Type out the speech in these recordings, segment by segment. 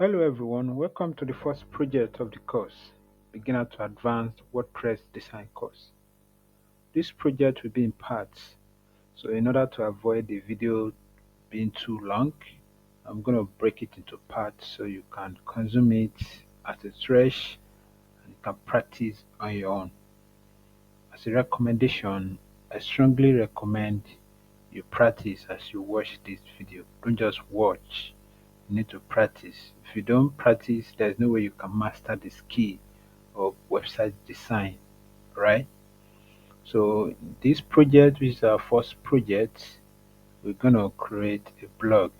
Hello everyone, welcome to the first project of the course, Beginner to Advanced WordPress Design course. This project will be in parts, so in order to avoid the video being too long, I'm going to break it into parts so you can consume it as a fresh and you can practice on your own. As a recommendation, I strongly recommend you practice as you watch this video. Don't just watch, you need to practice. If you don't practice, there's no way you can master the skill of website design, right? So this project, which is our first project, we're gonna create a blog.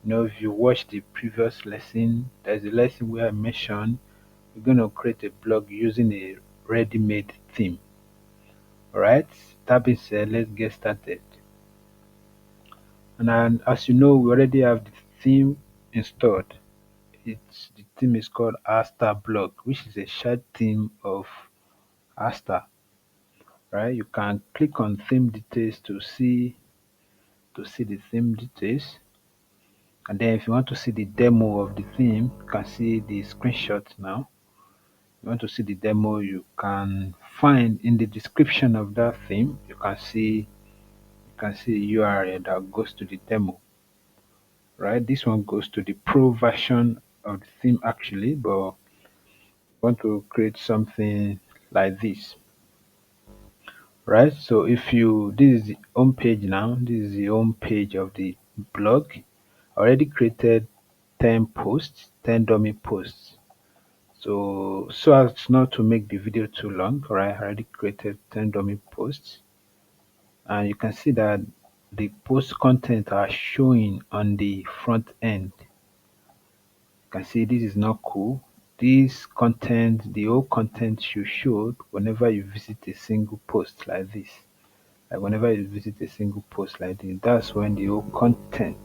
If you watch the previous lesson, there's a lesson where I mentioned we're gonna create a blog using a ready-made theme. Alright, that being said, let's get started. And as you know, we already have the theme installed. The theme is called Asta Blog, which is a shared theme of Asta. Right? You can click on theme details to see the theme details. And then if you want to see the demo of the theme, you can see the screenshot now. If you want to see the demo, you can find in the description of that theme, you can see a URL that goes to the demo. Right? This one goes to the pro version of the theme actually, but I want to create something like this. Right, so if you this is the home page now, this is the home page of the blog. I already created 10 posts, 10 dummy posts. So as not to make the video too long, right, I already created 10 dummy posts, and you can see that the post content are showing on the front end. You can see this is not cool. This content, the whole content should show whenever you visit a single post like this. Like whenever you visit a single post like this, that's when the whole content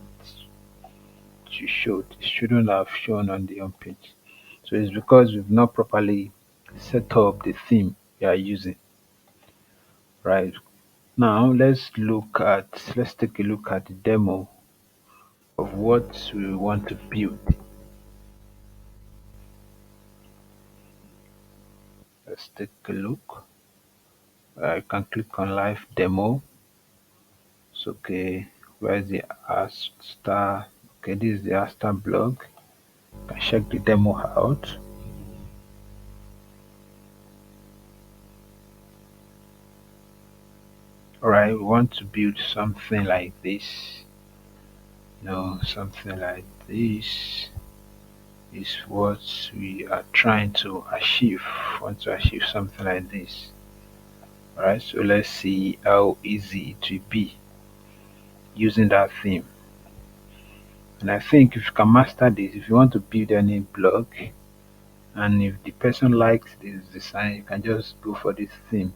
shouldn't have shown on the home page. So it's because we've not properly set up the theme we are using. Right, now let's take a look at the demo of what we want to build. Let's take a look. I can click on live demo. So okay, where's the Asta? Okay, this is the Asta blog. You can check the demo out. Alright, we want to build something like this. Something like this is what we are trying to achieve. We want to achieve something like this. Alright, so let's see how easy it will be using that theme. And I think if you can master this, if you want to build any blog, and if the person likes this design, you can just go for this theme.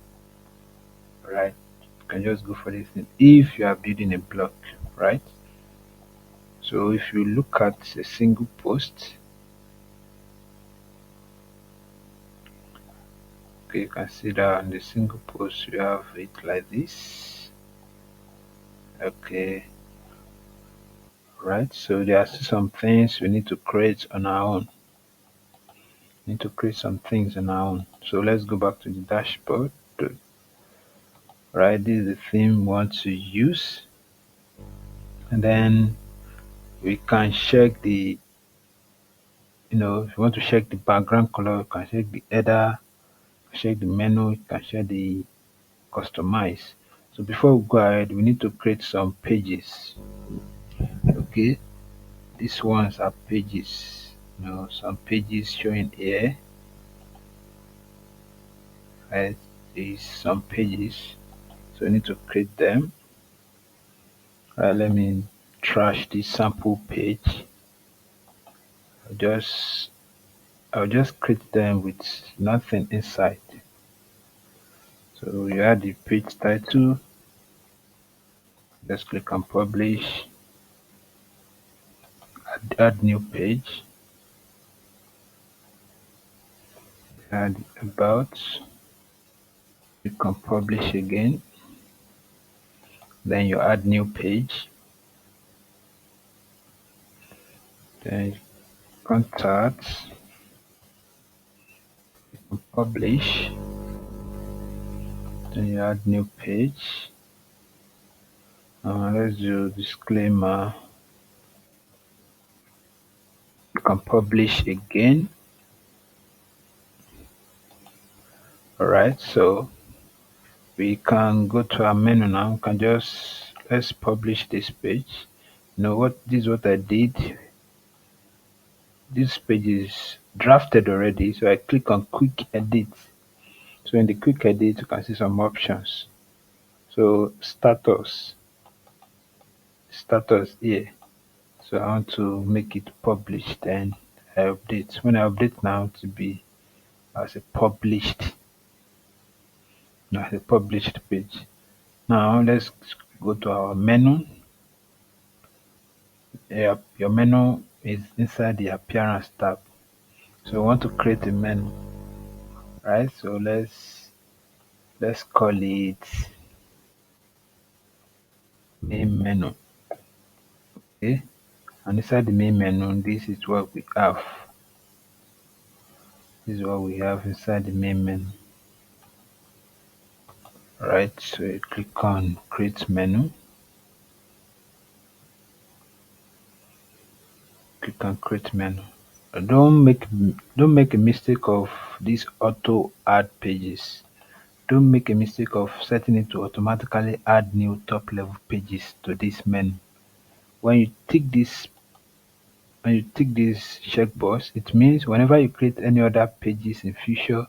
Right, you can just go for this theme if you are building a blog, right? So if you look at a single post, okay, you can see that on the single post you have it like this. Okay, right, so there are some things we need to create on our own. We need to create some things on our own. So let's go back to the dashboard. Right, this is the theme we want to use, and then we can check the if you want to check the background color, you can check the header, check the menu, you can check the customize. So before we go ahead, we need to create some pages. Okay, these ones are pages. Some pages showing here. Right, these some pages. So we need to create them. Right, let me trash this sample page. I'll just I'll just create them with nothing inside. So you add the page title. Let's click on publish. Add new page. Add about. Click on publish again. Then you add new page. Then Contact, publish, then you add new page. Let's do disclaimer. You can publish again. Alright, so we can go to our menu now. We can just let's publish this page. You know what, this is what I did. This page is drafted already, so I click on quick edit. So in the quick edit you can see some options. So status here. So I want to make it published, then I update. When I update now to be as a published page. Now let's go to our menu. Your menu is inside the appearance tab. So we want to create a menu, right? So let's call it main menu. Okay, and inside the main menu, this is what we have. This is what we have inside the main menu. Right, so you click on create menu. Click on create menu. Don't make a mistake of these auto add pages. Don't make a mistake of setting it to automatically add new top level pages to this menu. When you tick this checkbox, it means whenever you create any other pages in future,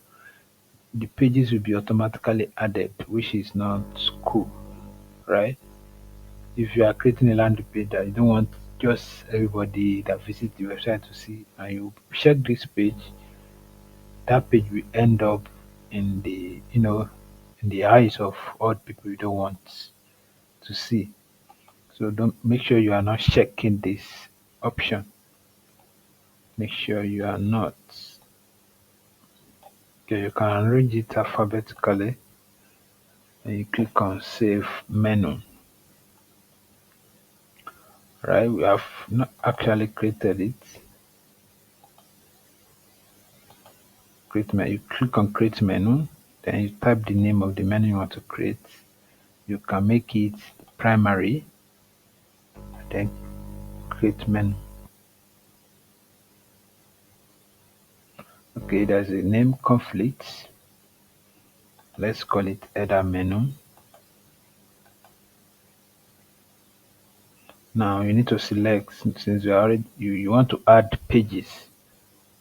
the pages will be automatically added, which is not cool, right? If you are creating a landing page that you don't want just everybody that visits the website to see, and you check this page, that page will end up in the in the eyes of all people you don't want to see. So don't make sure you are not checking this option. Make sure you are not. Okay, you can arrange it alphabetically and you click on save menu. Right, we have not actually created it. You click on create menu, then you type the name of the menu you want to create. You can make it primary, then create menu. Okay, there's a name conflict. Let's call it header menu. Now you need to select, since you want to add pages.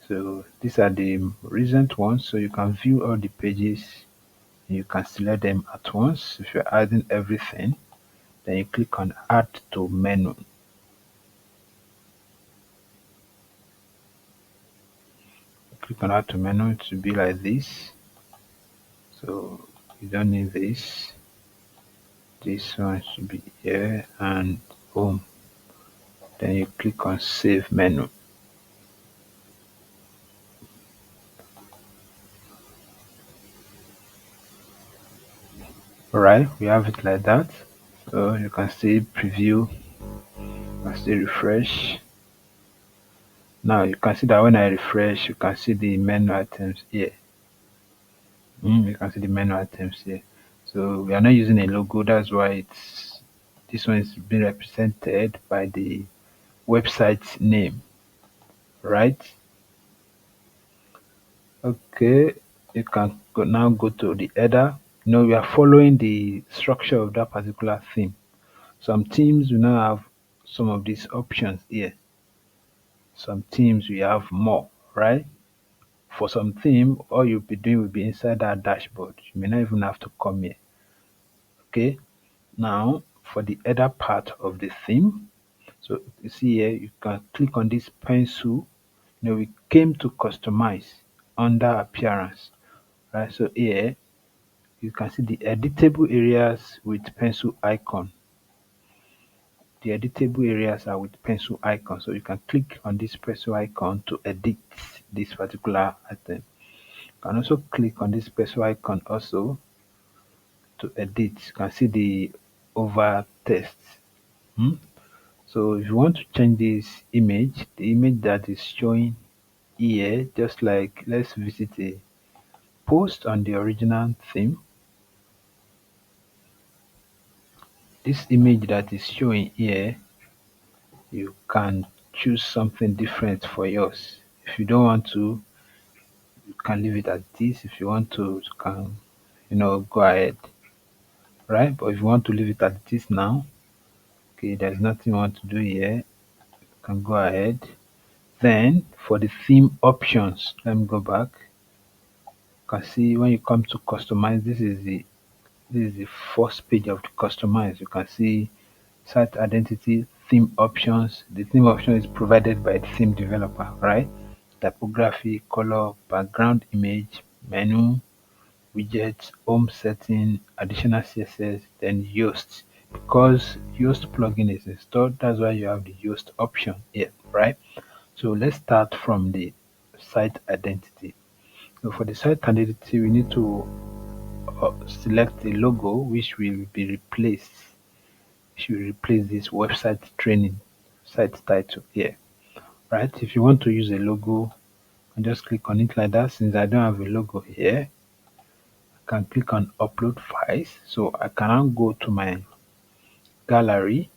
So these are the recent ones, so you can view all the pages. You can select them at once. If you're adding everything, then you click on add to menu. Click on add to menu, it should be like this. So you don't need this. This one should be here and boom. Then you click on save menu. Alright, we have it like that. So you can see preview, you can see refresh. Now you can see that when I refresh, you can see the menu items here. You can see the menu items here. So we are not using a logo, that's why this one is being represented by the website name, right? Okay, you can now go to the header. We are following the structure of that particular theme. Some themes will now have some of these options here. Some themes we have more, right? For some theme, all you'll be doing will be inside that dashboard. You may not even have to come here. Okay, now for the header part of the theme, so you see here, you can click on this pencil. We came to customize under appearance, right? So here you can see the editable areas with pencil icon. The editable areas are with pencil icon, so you can click on this pencil icon to edit this particular item. You can also click on this pencil icon also to edit. You can see the over text. So if you want to change this image, the image that is showing here, just like let's visit a post on the original theme. This image that is showing here, you can choose something different for yours. If you don't want to, you can leave it as this. If you want to, you can, go ahead, right? But if you want to leave it as this now, okay, there's nothing you want to do here. You can go ahead. Then for the theme options, let me go back. You can see when you come to customize, this is the first page of the customize. You can see site identity, theme options. The theme option is provided by the theme developer, right? Typography, color, background image, menu, widgets, home setting, additional CSS, then Yoast. Because Yoast plugin is installed, that's why you have the Yoast option here, right? So let's start from the site identity. So for the site identity, we need to select the logo which will be replaced. Should replace this website training site title here, right? If you want to use a logo, and just click on it like that. Since I don't have a logo here, I can click on upload files. So I can now go to my gallery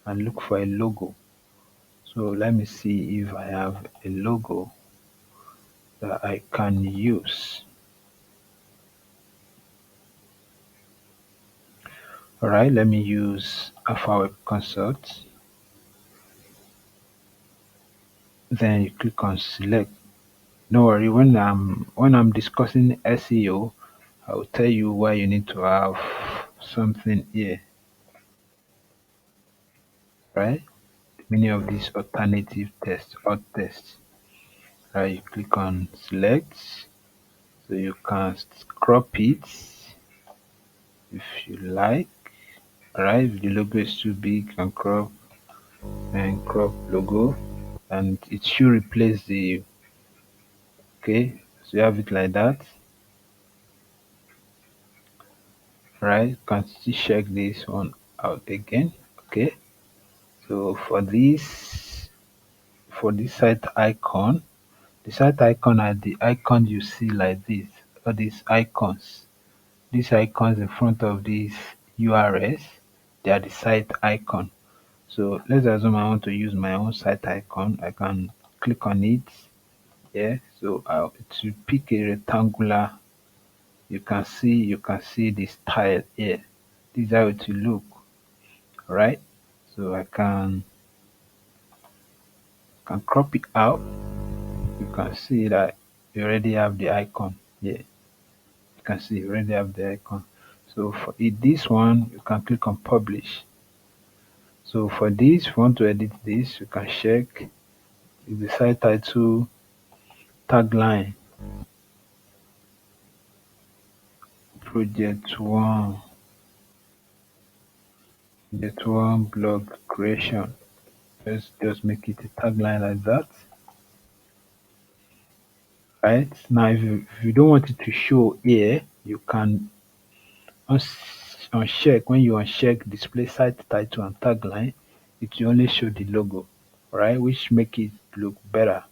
and look for a logo. So let me see if I have a logo that I can use. All right, let me use Alpha Web Consult. Then you click on select. Don't worry, when I'm discussing SEO, I will tell you why you need to have something here, right? Many of these alternative tests or tests. Right, you click on select, so you can crop it if you like. Alright, if the logo is too big, you can crop and crop logo, and it should replace the, okay, so you have it like that. Right, you can still check this one out again. Okay, so for this site icon, the site icon are the icons you see like this, or these icons in front of these URS, they are the site icon. So let's assume I want to use my own site icon. I can click on it. Yeah, so it will pick a rectangular. You can see the style here. This is how it will look, right? So I can crop it out. You can see that you already have the icon. Yeah, you can see you already have the icon. So for this one, you can click on publish. So for this, if you want to edit this, you can check the site title, tagline, project one, blog creation. Let's just make it a tagline like that. Right now, if you don't want it to show here, you can uncheck. When you uncheck display site title and tagline, it will only show the logo, right? Which make it look better.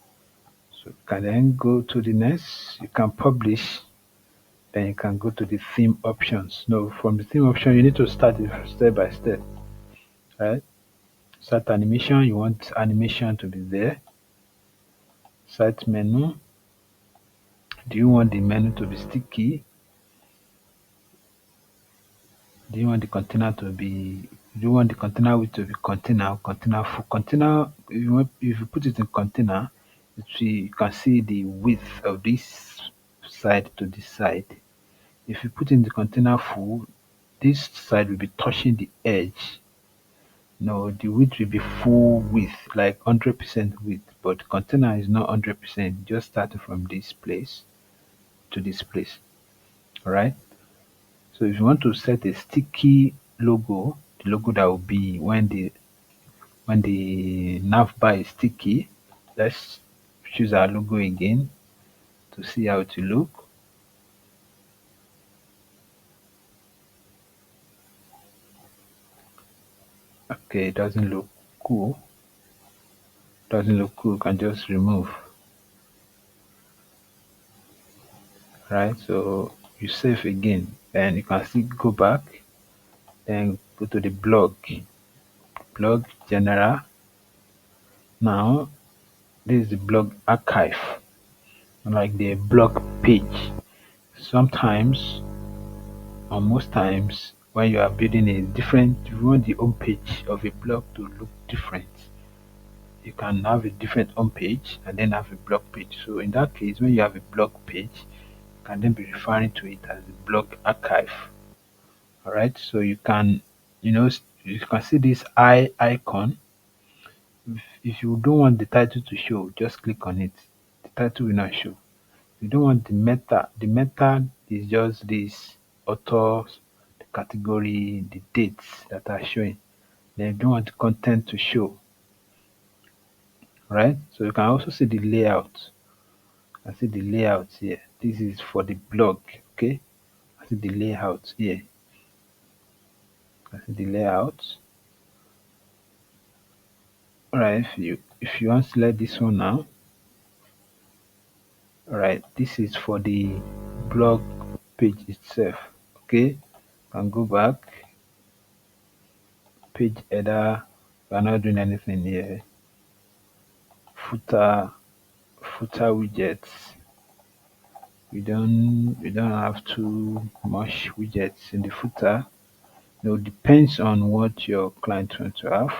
So you can then go to the next. You can publish. Then you can go to the theme options. No, from the theme option, you need to start it step by step, right? Start animation, you want animation to be there. Site menu, do you want the menu to be sticky? Do you want the container to be, do you want the container width to be container full? Container, if you put it in container, you can see the width of this side to this side. If you put in the container full, this side will be touching the edge. No, the width will be full width, like 100% width, but container is not 100%, just starting from this place to this place. Alright. So if you want to set a sticky logo, the logo that will be when the nav bar is sticky, let's choose our logo again to see how it will look. Okay, it doesn't look cool, doesn't look cool, you can just remove. Right, so you save again, then you can still go back, then go to the blog general. Now this is the blog archive, like the blog page. Sometimes or most times when you are building a different, you want the home page of a blog to look different, you can have a different home page and then have a blog page. So in that case, when you have a blog page, you can then be referring to it as the blog archive. All right, so you can, you can see this eye icon. If you don't want the title to show, just click on it. The title will not show. You don't want the meta is just this authors, the category, the dates that are showing. Then you don't want the content to show, right? So you can also see the layout. I see the layout here. This is for the blog, okay? I see the layout here. I see the layout. All right, if you want to select this one now, all right, this is for the blog page itself, okay? Can go back, page header. We're not doing anything here. Footer, footer widgets. We don't have too much widgets in the footer. Depends on what your client wants to have.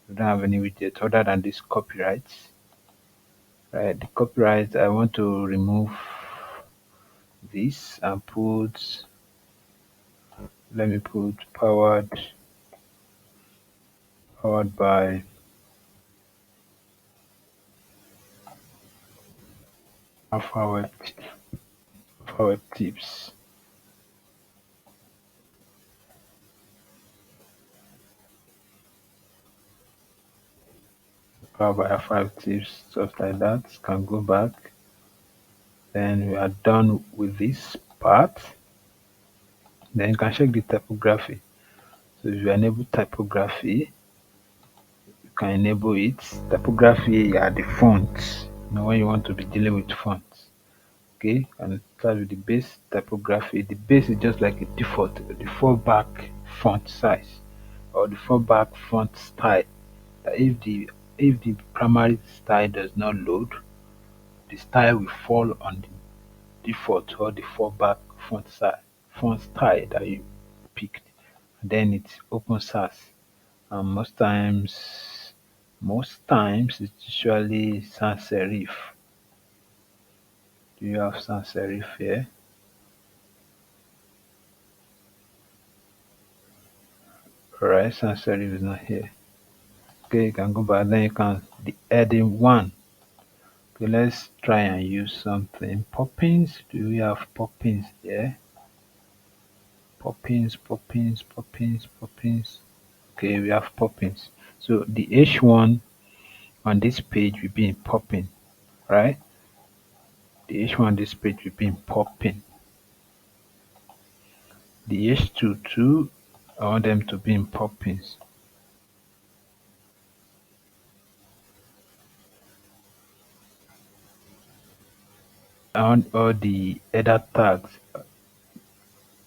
We don't have any widget other than this copyrights. Right, the copyright, I want to remove this and let me put powered by Alpha Web Tips. Powered by Alpha Web Tips, stuff like that. Can go back. Then we are done with this part. Then you can check the typography. So if you enable typography, you can enable it. Typography are the fonts. When you want to be dealing with fonts. Okay, and start with the base typography. The base is just like a default, the fallback font size or the fallback font style. That if the primary style does not load, the style will fall on the default or the fallback font style that you picked. And then it's open source. And most times it's usually sans serif. Do you have sans serif here? Alright, sans serif is not here. Okay, you can go back, then you can the heading one. Okay, let's try and use something. Poppins. Do we have poppins here? Poppins. Okay, we have poppins. So the H1 on this page will be in poppin, right? The H1 on this page will be in poppin. The H2 too, I want them to be in poppins. I want all the other tags, the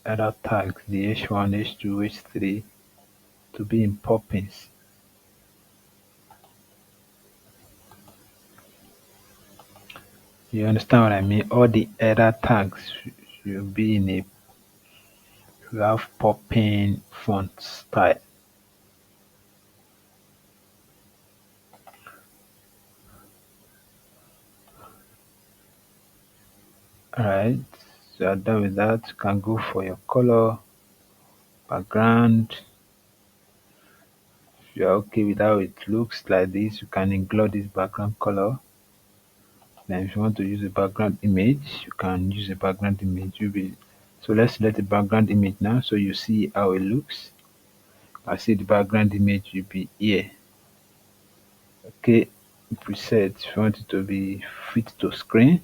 H1, H2, H3 to be in poppins. You understand what I mean? All the other tags should be in a you have popping font style. Alright, so you're done with that. You can go for your color, background. If you're okay with how it looks like this, you can include this background color. Then if you want to use a background image, you can use a background image. So let's select the background image now so you see how it looks. I see the background image will be here. Okay, preset. If you want it to be fit to screen,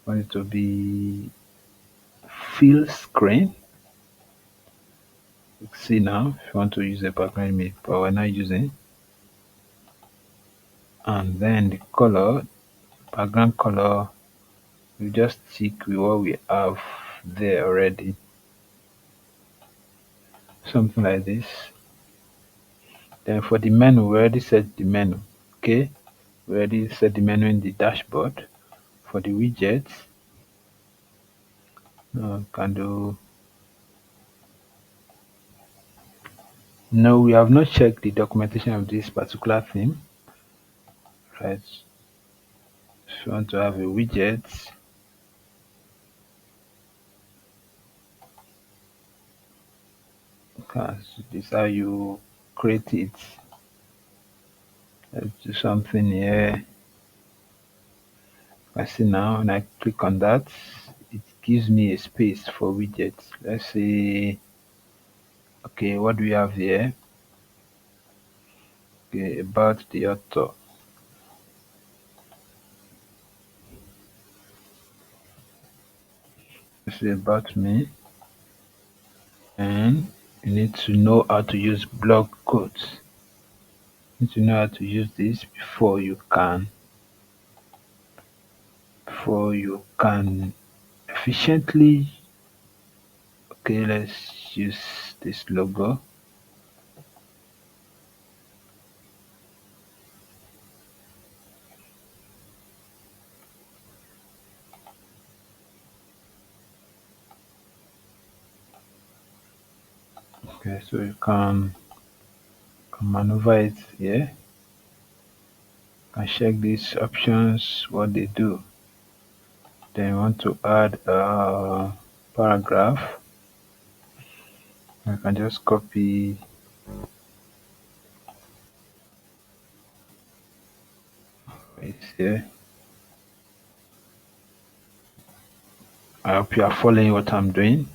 want it to be fill screen, See now, if you want to use a background image, but we're not using. And then the color, background color, we just stick with what we have there already. Something like this. Then for the menu, we already set the menu. Okay, we already set the menu in the dashboard. For the widgets, can do. No, we have not checked the documentation of this particular theme. Right. If you want to have a widget, this is how you create it. Let's do something here. I see now when I click on that, it gives me a space for widgets. Let's say, okay, what do we have here? Okay, about the author. Let's say about me. And you need to know how to use block quotes. You need to know how to use this before you can efficiently. Okay, let's use this logo. Okay, so you can maneuver it here. You can check these options, what they do. Then you want to add a paragraph. I can just copy it here. I hope you are following what I'm doing.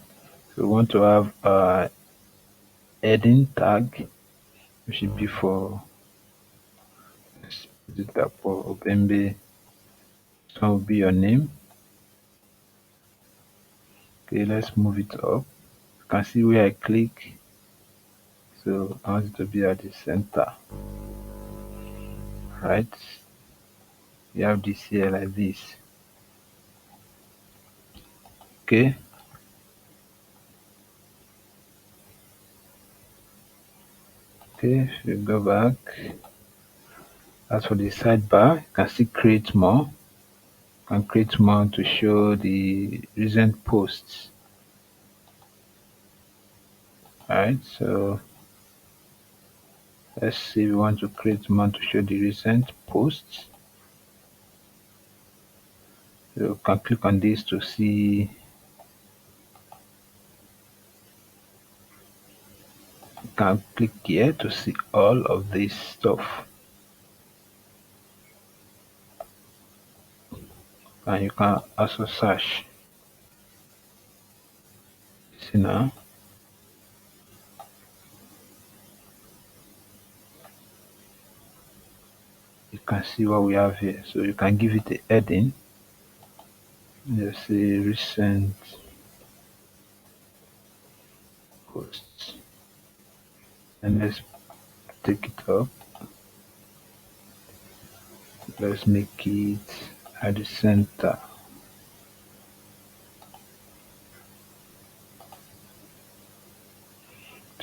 So we want to have a heading tag, which should be for Obembe. So will be your name. Okay, let's move it up. You can see where I click. So I want it to be at the center. Right? You have this here like this. Okay. Okay, if you go back. As for the sidebar, you can still create more. You can create more to show the recent posts. Alright, so let's see if we want to create more to show the recent posts. So you can click on this to see. You can click here to see all of this stuff. And you can also search. See now. You can see what we have here. So you can give it a heading. Let's say recent posts. And let's take it up. Let's make it at the center.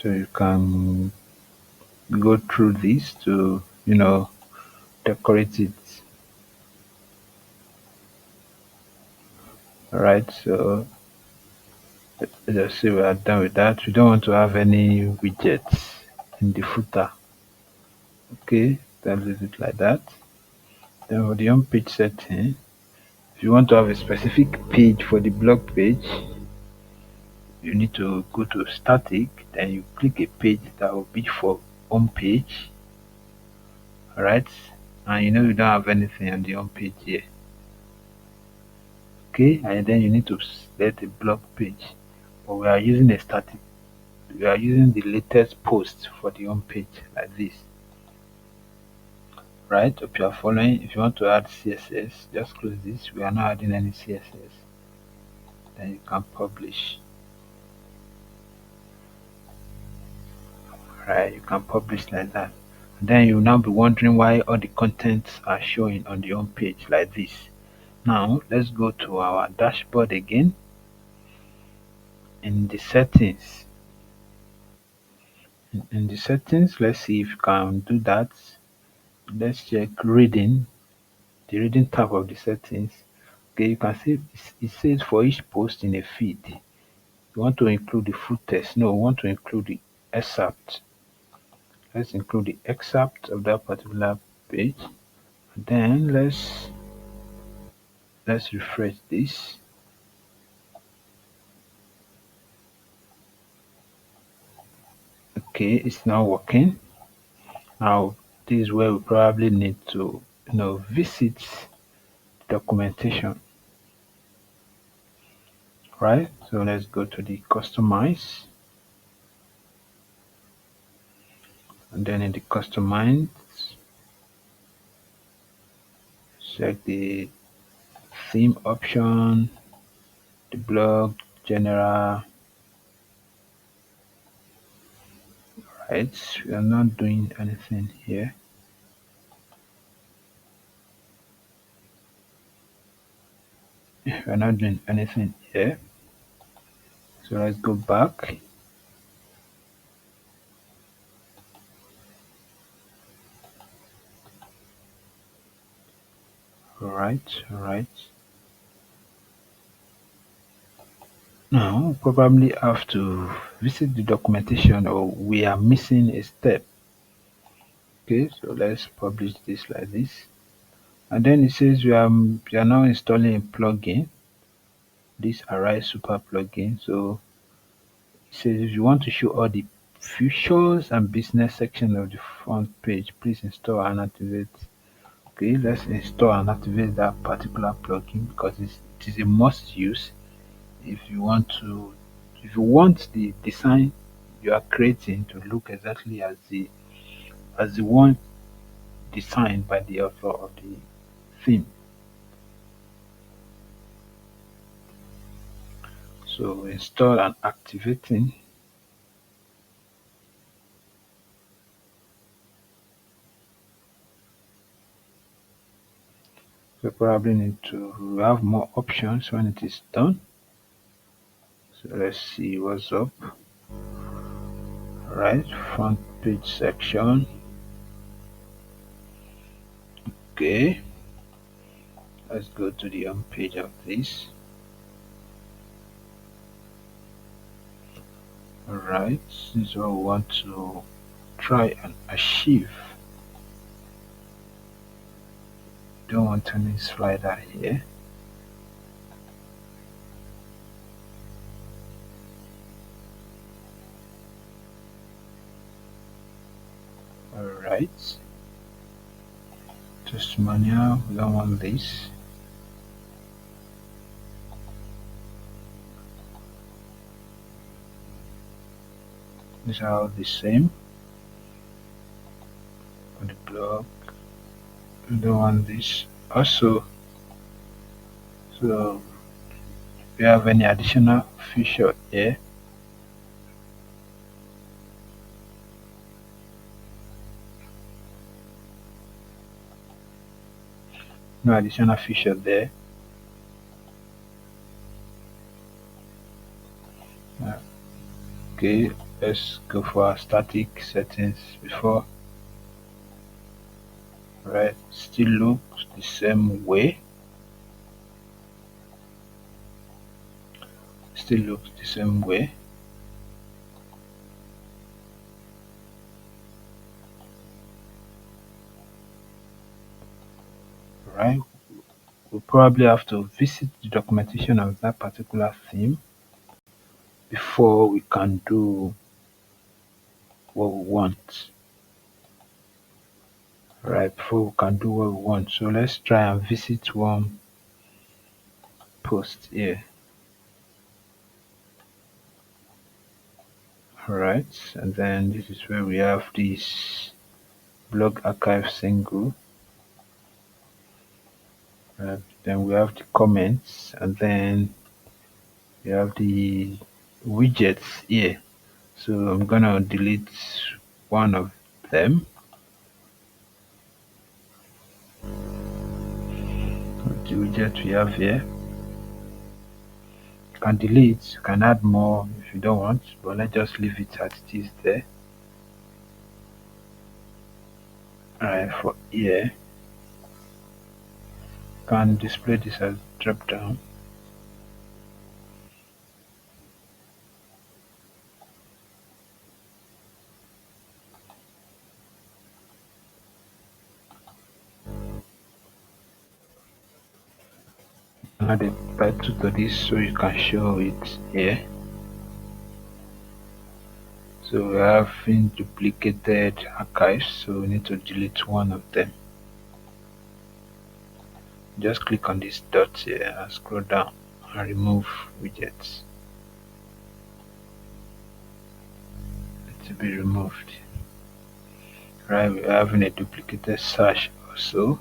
So you can go through this to, decorate it. Alright, so let's say we are done with that. We don't want to have any widgets in the footer. Okay, then leave it like that. Then for the home page setting, if you want to have a specific page for the blog page, you need to go to static, then you click a page that will be for home page. Alright, and you don't have anything on the home page here. Okay, and then you need to select a blog page, but we are using a static. We are using the latest post for the home page like this. Right, if you are following, if you want to add CSS, just close this. We are not adding any CSS. Then you can publish. right? You can publish like that. And then you'll now be wondering why all the contents are showing on the home page like this. Now let's go to our dashboard again. In the settings, in the settings, let's see if you can do that. Let's check reading, the reading tab of the settings. Okay, you can see it says for each post in a feed, you want to include the full text. No, we want to include the excerpt. Let's include the excerpt of that particular page. Then let's refresh this. Okay, it's now working. Now this is where we probably need to visit documentation, right? So let's go to the customize, and then in the customize, check the theme option, the blog general, right? We are not doing anything here. We're not doing anything here. So let's go back. All right. Now we probably have to visit the documentation, or we are missing a step. Okay, so let's publish this like this. And then it says we are now installing a plugin, this Arise Super plugin. So it says if you want to show all the features and business section of the front page, please install and activate. Okay, let's install and activate that particular plugin because it is a must use if you want to if you want the design you are creating to look exactly as the one designed by the author of the theme. So install and activating. So probably need to have more options when it is done. So let's see what's up. Right, front page section. Okay, let's go to the home page of this. Alright, this is what we want to try and achieve. Don't want any slider here. Alright, testimonial, we don't want this. These are all the same on the blog. We don't want this also. So if you have any additional feature here, no additional feature there. Okay, let's go for our static settings before. Right, still looks the same way. Still looks the same way. Right, we'll probably have to visit the documentation of that particular theme before we can do what we want. Right, before we can do what we want. So let's try and visit one post here. Alright, and then this is where we have this blog archive single. Then we have the comments, and then we have the widgets here. So I'm gonna delete one of them. The widget we have here. You can delete, you can add more if you don't want, but let's just leave it as it is there. Alright, for here, you can display this as drop down. Add a title to this so you can show it here. So we have duplicated archives, so we need to delete one of them. Just click on this dot here and scroll down and remove widgets. To be removed. Right, we're having a duplicated search also.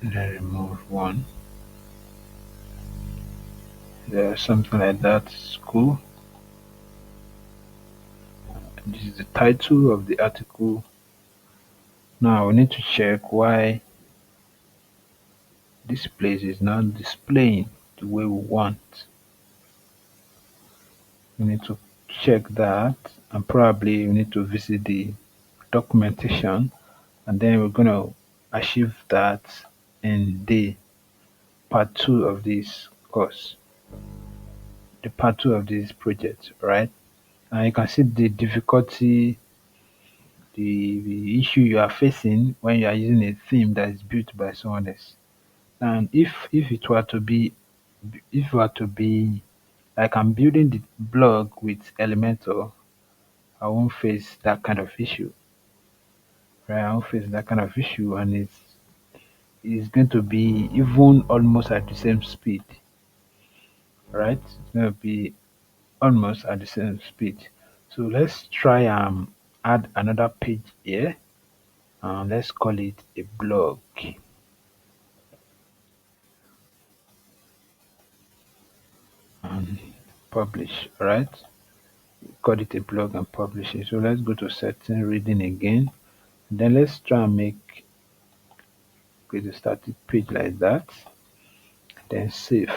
Then remove one. There's something like that. It's cool. This is the title of the article. Now we need to check why this place is not displaying the way we want. We need to check that, and probably we need to visit the documentation, and then we're going to achieve that in the part 2 of this course, the part 2 of this project, right? And you can see the difficulty, the issue you are facing when you are using a theme that is built by someone else. And if it were to be, if it were to be like I'm building the blog with Elementor, I won't face that kind of issue, right? I won't face that kind of issue, and it's going to be even almost at the same speed, right? It's going to be almost at the same speed. So let's try add another page here. Let's call it a blog and publish. Right? Call it a blog and publish it. So let's go to setting, reading again. Then let's try and create a static page like that. Then save.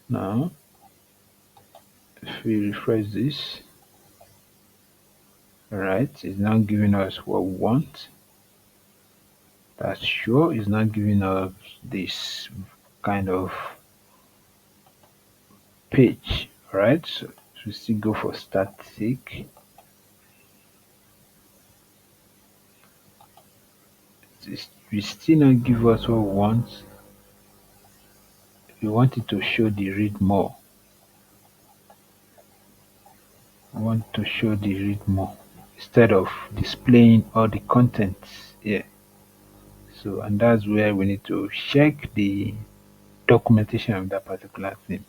Now, if we refresh this, right, it's now giving us what we want. That's sure it's not giving us this kind of page, right? So we still go for static. We still not give us what we want. We want it to show the read more. We want to show the read more instead of displaying all the contents here. So, and that's where we need to check the documentation of that particular thing.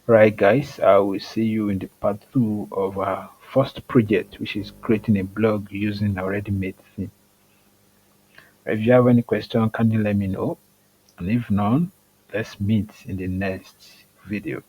Right, guys, I will see you in the part 2 of our first project, which is creating a blog using already made theme. If you have any question, kindly let me know, and if none, let's meet in the next video.